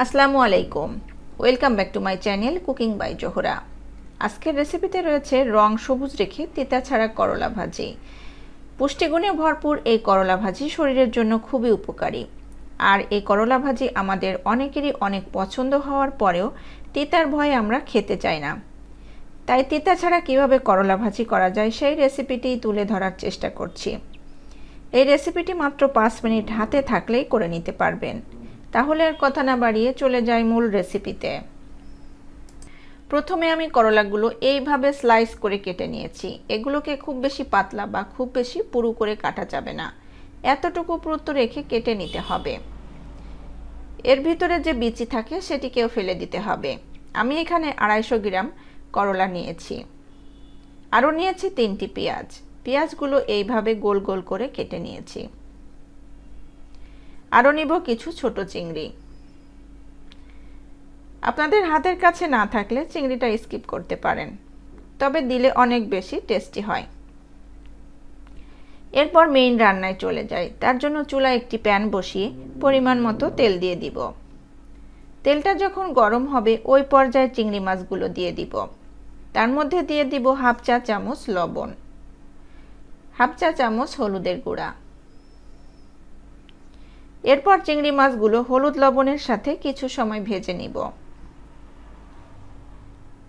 আসসালামু আলাইকুম, welcome back to my channel cooking by Zohra. আজকের রেসিপিতে রয়েছে রং সবুজ রেখে তিতা ছাড়া করলা ভাজি। পুষ্টিগুণে ভরপুর এই করলা ভাজি শরীরের জন্য খুবই উপকারী। আর এই করলা ভাজি আমাদের অনেকেরই অনেক পছন্দ হওয়ার পরেও তিতার ভয়ে আমরা খেতে চাই না। তাই তিতা ছাড়া কিভাবে করলা ভাজি করা যায় সেই রেসিপিটি তুলে ধরার চেষ্টা করছি। এই রেসিপিটি মাত্র 5 মিনিট হাতে থাকলেই করে নিতে পারবেন। তাহলে আর কথা না বাড়িয়ে চলে যাই মূল রেসিপিতে। প্রথমে আমি করলাগুলো এইভাবে স্লাইস করে কেটে নিয়েছি। এগুলোকে খুব বেশি পাতলা বা খুব বেশি পুরু করে কাটা যাবে না, এতটুকু পুরুত্ব রেখে কেটে নিতে হবে। এর ভিতরে যে বিচি থাকে সেটিকেও ফেলে দিতে হবে। আমি এখানে 250 গ্রাম করলা নিয়েছি। আরও নিয়েছি 3টি পেঁয়াজ। পেঁয়াজগুলো এইভাবে গোল গোল করে কেটে নিয়েছি। আরও নিব কিছু ছোট চিংড়ি। আপনাদের হাতের কাছে না থাকলে চিংড়িটা স্কিপ করতে পারেন, তবে দিলে অনেক বেশি টেস্টি হয়। এরপর মেইন রান্নায় চলে যাই। তার জন্য চুলায় একটি প্যান বসিয়ে পরিমাণ মতো তেল দিয়ে দিব। তেলটা যখন গরম হবে ওই পর্যায়ে চিংড়ি মাছগুলো দিয়ে দিব। তার মধ্যে দিয়ে দিব হাফ চা চামচ লবণ, হাফ চা চামচ হলুদের গুঁড়া। এরপর চিংড়ি মাছগুলো হলুদ লবণের সাথে কিছু সময় ভেজে নিব।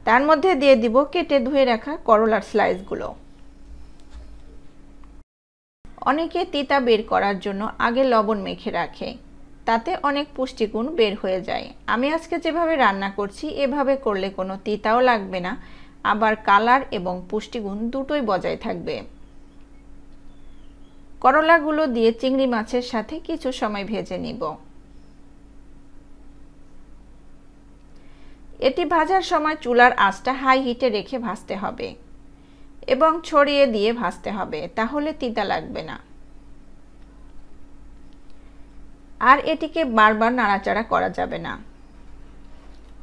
তার মধ্যে দিয়ে দিব কেটে ধুয়ে রাখা করলার স্লাইসগুলো। অনেকে তিতা বের করার জন্য আগে লবণ মেখে রাখে, তাতে অনেক পুষ্টিগুণ বের হয়ে যায়। আমি আজকে যেভাবে রান্না করছি এভাবে করলে কোনো তিতাও লাগবে না, আবার কালার এবং পুষ্টিগুণ দুটোই বজায় থাকবে। করলাগুলো দিয়ে চিংড়ি মাছের সাথে কিছু সময় ভেজে নিব। এটি ভাজার সময় চুলার আঁচটা হাই হিটে রেখে ভাজতে হবে এবং ছড়িয়ে দিয়ে ভাজতে হবে, তাহলে তিতা লাগবে না। আর এটিকে বারবার নাড়াচাড়া করা যাবে না,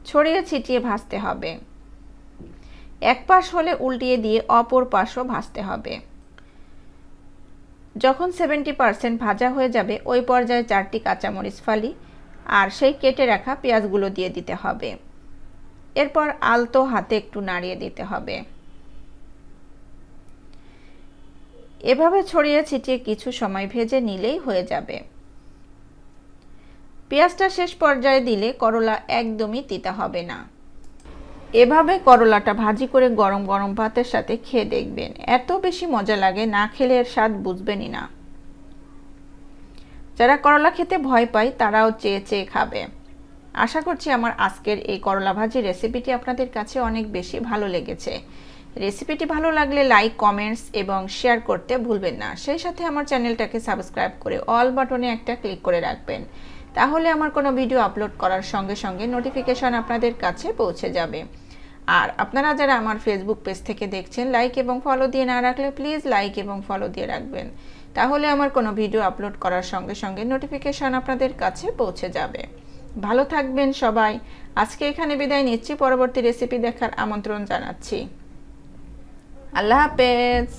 ছড়িয়ে ছিটিয়ে ভাজতে হবে। এক পাশ হলে উল্টিয়ে দিয়ে অপর পাশও ভাজতে হবে। যখন 70% ভাজা হয়ে যাবে ওই পর্যায়ে 4টি কাঁচামরিচ ফালি আর সেই কেটে রাখা পেঁয়াজগুলো দিয়ে দিতে হবে। এরপর আলতো হাতে একটু নাড়িয়ে দিতে হবে। এভাবে ছড়িয়ে ছিটিয়ে কিছু সময় ভেজে নিলেই হয়ে যাবে। পেঁয়াজটা শেষ পর্যায়ে দিলে করলা একদমই তিতা হবে না। এভাবে করলাটা ভাজি করে গরম গরম ভাতের সাথে খেয়ে দেখবেন, এত বেশি মজা লাগে, না খেলে এর স্বাদ বুঝবেনই না। যারা করলা খেতে ভয় পায় তারাও চেয়ে চেয়ে খাবে। আশা করছি আমার আজকের এই করলা ভাজি রেসিপিটি আপনাদের কাছে অনেক বেশি ভালো লেগেছে। রেসিপিটি ভালো লাগলে লাইক, কমেন্টস এবং শেয়ার করতে ভুলবেন না। সেই সাথে আমার চ্যানেলটাকে সাবস্ক্রাইব করে অল বাটনে একটা ক্লিক করে রাখবেন, তাহলে আমার কোনো ভিডিও আপলোড করার সঙ্গে সঙ্গে নোটিফিকেশন আপনাদের কাছে পৌঁছে যাবে। আর আপনারা যারা আমার ফেসবুক পেজ থেকে দেখছেন, লাইক এবং ফলো দিয়ে না রাখলে প্লিজ লাইক এবং ফলো দিয়ে রাখবেন, তাহলে আমার কোনো ভিডিও আপলোড করার সঙ্গে সঙ্গে নোটিফিকেশন আপনাদের কাছে পৌঁছে যাবে। ভালো থাকবেন সবাই। আজকে এখানে বিদায় নিচ্ছি, পরবর্তী রেসিপি দেখার আমন্ত্রণ জানাচ্ছি। আল্লাহ হাফেজ।